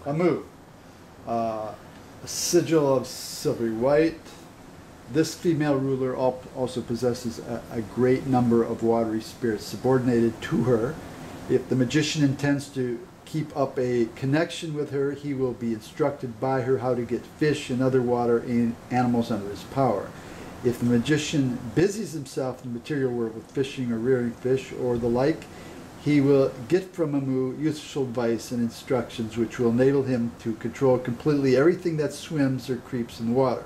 Amue. A sigil of silvery white. This female ruler also possesses a great number of watery spirits subordinated to her. If the magician intends to keep up a connection with her, he will be instructed by her how to get fish and other water animals under his power. If the magician busies himself in the material world with fishing or rearing fish or the like, he will get from Amue useful advice and instructions which will enable him to control completely everything that swims or creeps in the water.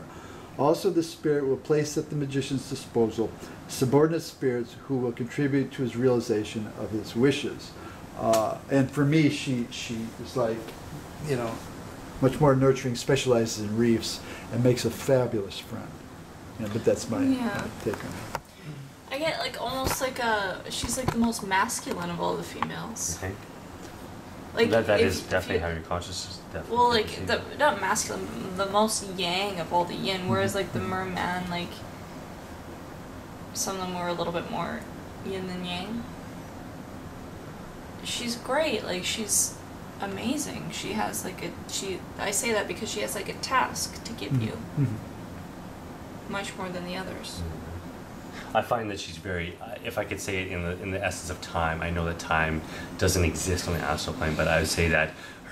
Also, the spirit will place at the magician's disposal subordinate spirits who will contribute to his realization of his wishes. And for me, she is like, you know, much more nurturing, specializes in reefs, and makes a fabulous friend. Yeah, but that's my take on it. I get like almost like she's like the most masculine of all the females. Okay. Like that is definitely how your consciousness is. Well, like not masculine, the most yang of all the yin. Whereas like the merman, like some of them were a little bit more yin than yang. She's great. Like she's amazing. She has like I say that because she has like a task to give you, much more than the others. I find that she's very, if I could say it in the essence of time, I know that time doesn't exist on the astral plane, but I would say that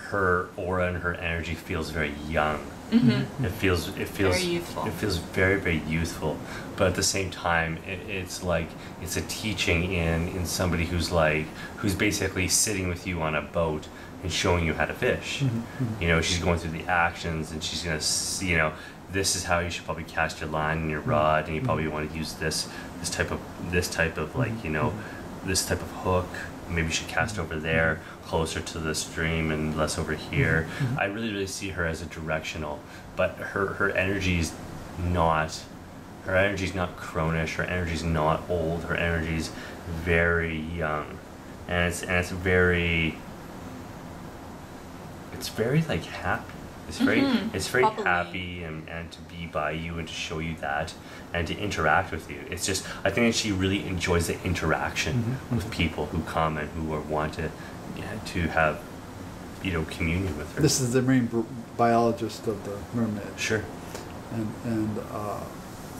her aura and her energy feels very young. It feels very youthful. It feels very, very youthful, but at the same time, it's like it's a teaching in somebody who's basically sitting with you on a boat and showing you how to fish. You know, she's going through the actions, and she's gonna see, you know, this is how you should probably cast your line and your rod, and you probably want to use this type of like, you know, this type of hook. Maybe you should cast over there, closer to the stream and less over here. I really see her as a directional, but her energy is not. Her energy is not cronish. Her energy is not old. Her energy is very young, and it's very like happy. It's very Probably. happy and to be by you and to show you that and to interact with you. It's just, I think that she really enjoys the interaction with people who come and who want to have, you know, communion with her. This is the marine biologist of the Mermaid. Sure. And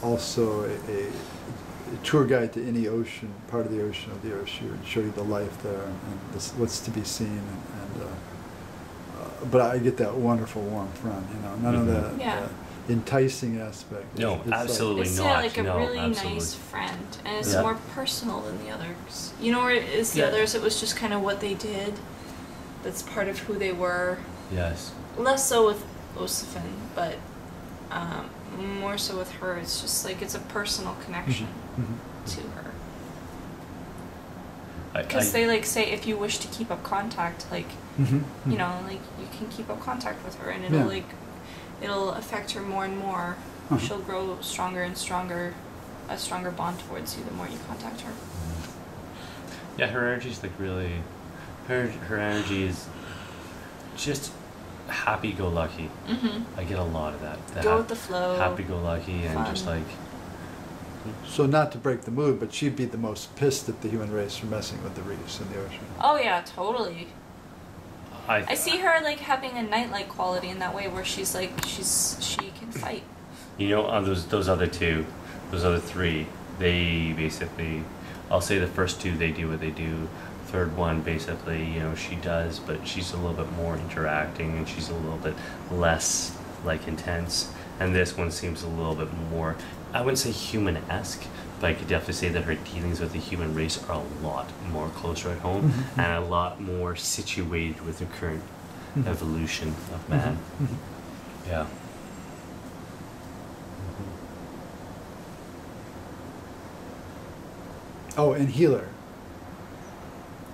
also a tour guide to any ocean, part of the ocean, and show you the life there and what's to be seen. But I get that wonderful warm friend, you know, none of the enticing aspect. No, absolutely it's not. Like a really nice friend, and it's more personal than the others. You know, where it is the others, it was just kind of what they did. That's part of who they were. Yes. Less so with Osifin, but more so with her. It's just like it's a personal connection to her. Because they like say if you wish to keep up contact, like you know, like you can keep up contact with her, and it'll like it'll affect her more and more. She'll grow stronger and stronger, a stronger bond towards you the more you contact her. Yeah, her energy's like really, her energy is just happy-go-lucky. I get a lot of that. Go with the flow. Happy-go-lucky and just like. So not to break the mood, but she'd be the most pissed at the human race for messing with the reefs in the ocean. Oh yeah, totally. I see her like having a knight-like quality in that way, where she's like she can fight. You know, those other three, they basically, I'll say the first two they do what they do. Third one basically, you know, she does, but she's a little bit more interacting and she's a little bit less like intense. And this one seems a little bit more, I wouldn't say human-esque, but I could definitely say that her dealings with the human race are a lot more closer at home and a lot more situated with the current evolution of man. Yeah. Oh, and healer.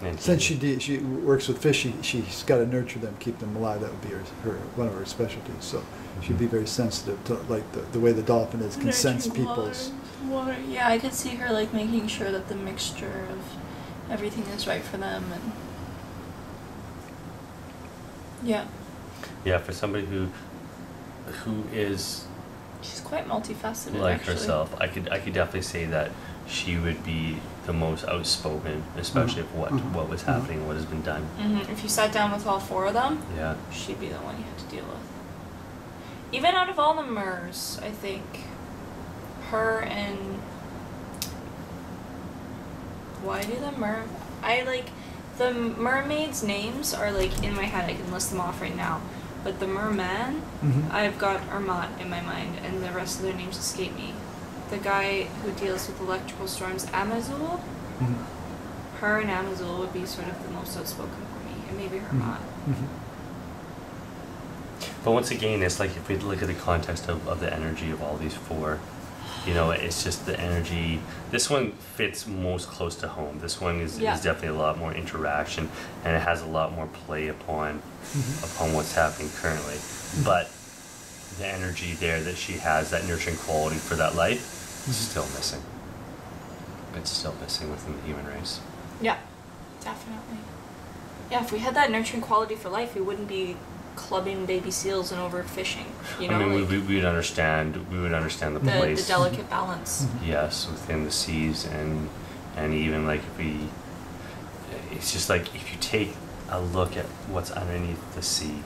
And Since she works with fish, she's got to nurture them, keep them alive. That would be her one of her specialties. So she'd be very sensitive to like the way the dolphin is, can sense people's. Water. Yeah, I could see her like making sure that the mixture of everything is right for them, and yeah, for somebody who is she's quite multifaceted. Like actually. herself, I could definitely say that she would be the most outspoken, especially of what was happening, what has been done. If you sat down with all 4 of them, Yeah. she'd be the one you had to deal with. Even out of all the mers, I think her and why do the mermaids' names are like in my head. I can list them off right now, but the merman, I've got Armat in my mind, and the rest of their names escape me. The guy who deals with electrical storms, Amazul. Her and Amazul would be sort of the most outspoken for me, and maybe Armat. But once again, it's like if we look at the context of the energy of all these 4, you know, it's just the energy. This one fits most close to home. This one is definitely a lot more interaction, and it has a lot more play upon what's happening currently. But the energy there that she has, that nurturing quality for that life, is still missing. It's still missing within the human race. Yeah, definitely. Yeah, if we had that nurturing quality for life, we wouldn't be clubbing baby seals and overfishing. You know, I mean, we would understand. We would understand the place, the delicate balance. Yes, within the seas, and even like it's just like if you take a look at what's underneath the sea,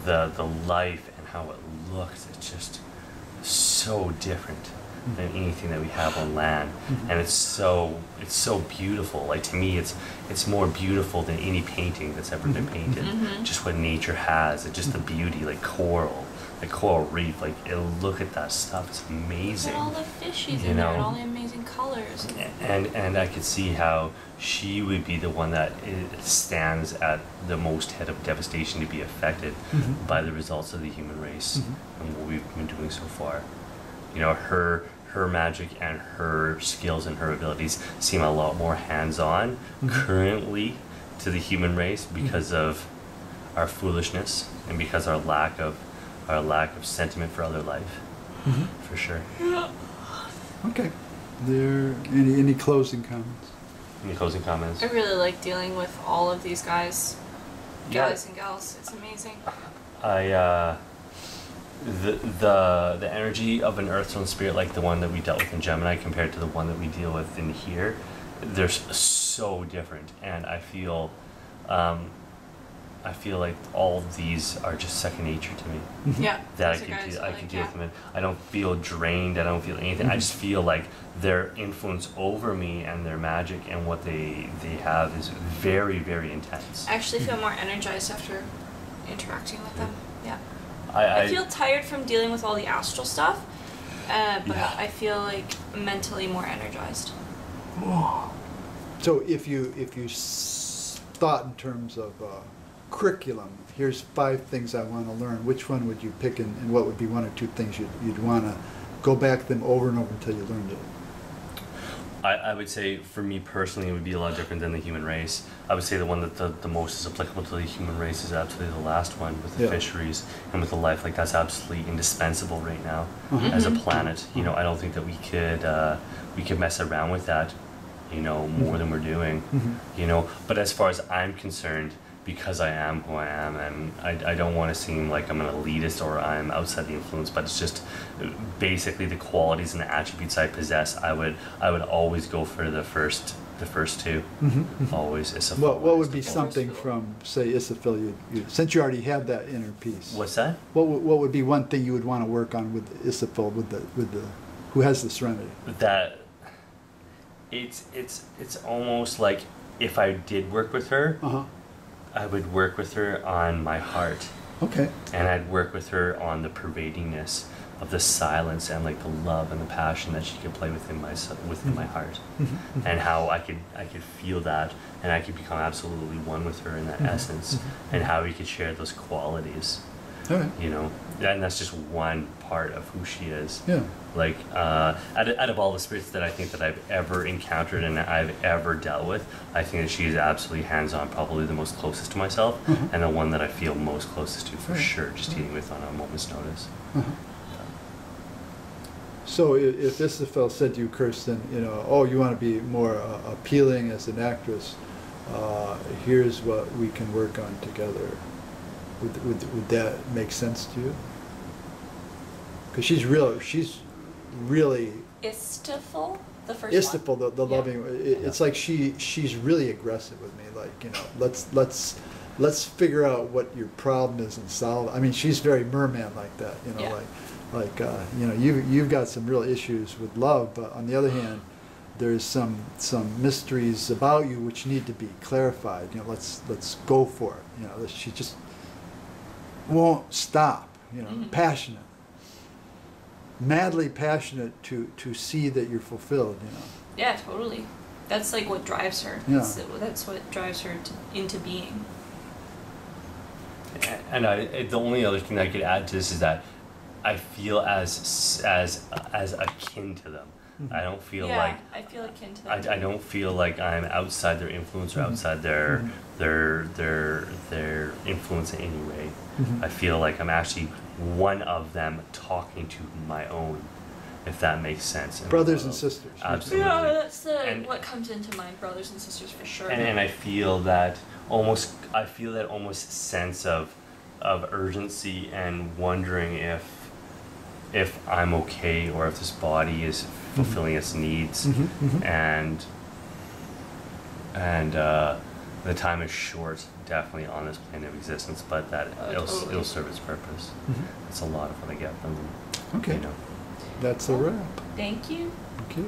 the life and how it looks, it's just so different than anything that we have on land, and it's so beautiful. Like to me, it's more beautiful than any painting that's ever been painted. Just what nature has, and just the beauty, like coral reef. Like look at that stuff; it's amazing. Look at all the fishies in there, and all the amazing colors. And I could see how she would be the one that stands at the most head of devastation to be affected by the results of the human race and what we've been doing so far. You know, her magic and her skills and her abilities seem a lot more hands-on currently to the human race because of our foolishness and because our lack of sentiment for other life. For sure. Okay. There any closing comments? Any closing comments? I really like dealing with all of these guys and gals. It's amazing. The energy of an Earthstone spirit like the one that we dealt with in Gemini compared to the one that we deal with in here, they're so different, and I feel like all of these are just second nature to me. Yeah. That I can deal with them in. I don't feel drained. I don't feel anything. I just feel like their influence over me and their magic and what they have is very, very intense. I actually feel more energized after interacting with them. Yeah. I feel tired from dealing with all the astral stuff, but I feel like mentally more energized. So if you thought in terms of curriculum, here's 5 things I want to learn, which one would you pick, and what would be 1 or 2 things you'd want to go back to them over and over until you learned it? I would say for me personally it would be a lot different than the human race. I would say the one that the most is applicable to the human race is absolutely the last one with the fisheries and with the life. Like that's absolutely indispensable right now as a planet. You know, I don't think that we could mess around with that, you know, more than we're doing. You know, but as far as I'm concerned, because I am who I am, and I don't want to seem like I'm an elitist or I'm outside the influence, but it's just basically the qualities and the attributes I possess. I would always go for the first 2. Always. Issaphil. What would be something from, say, Issaphil, since you already have that inner peace? What's that? What would be one thing you would want to work on with Issaphil, with the who has the serenity? That it's almost like if I did work with her, I would work with her on my heart. Okay. And I'd work with her on the pervadingness of the silence and like the love and the passion that she could play within my heart, and how I could feel that, and I could become absolutely one with her in that essence, and how we could share those qualities. Okay. You know, and that's just one part of who she is. Yeah. Like out of all the spirits that I think that I've ever encountered and I've ever dealt with, I think that she is absolutely hands-on, probably the most closest to myself, and the one that I feel most closest to for sure, just dealing with on a moment's notice. So if Issaphil said to you, Kirsten, you know, oh, you want to be more appealing as an actress, here's what we can work on together. Would that make sense to you? Because she's really Issaphil, The first Istipal, one. the Yeah. loving. It's like she's really aggressive with me. Like, you know, let's figure out what your problem is and solve it. I mean, she's very merman like that. You know, Yeah. like you know, you've got some real issues with love, but on the other hand, there's some mysteries about you which need to be clarified. You know, let's go for it. You know, she just won't stop. You know, passionate, madly passionate to see that you're fulfilled. You know. Yeah, totally. That's like what drives her. Yeah. That's what drives her into being. And the only other thing I could add to this is that I feel as akin to them. I don't feel like I feel akin to them. I don't feel like I'm outside their influence or outside their influence in any way. I feel like I'm actually one of them talking to my own, if that makes sense. Brothers and sisters. Absolutely. Yeah, that's what comes into mind, brothers and sisters for sure. And I feel that almost sense of urgency and wondering if I'm okay or if this body is fulfilling its needs, and the time is short, definitely on this plane of existence, but that it'll serve its purpose. It's a lot of what I get from them. Okay. You know. That's a wrap. Thank you. Thank you.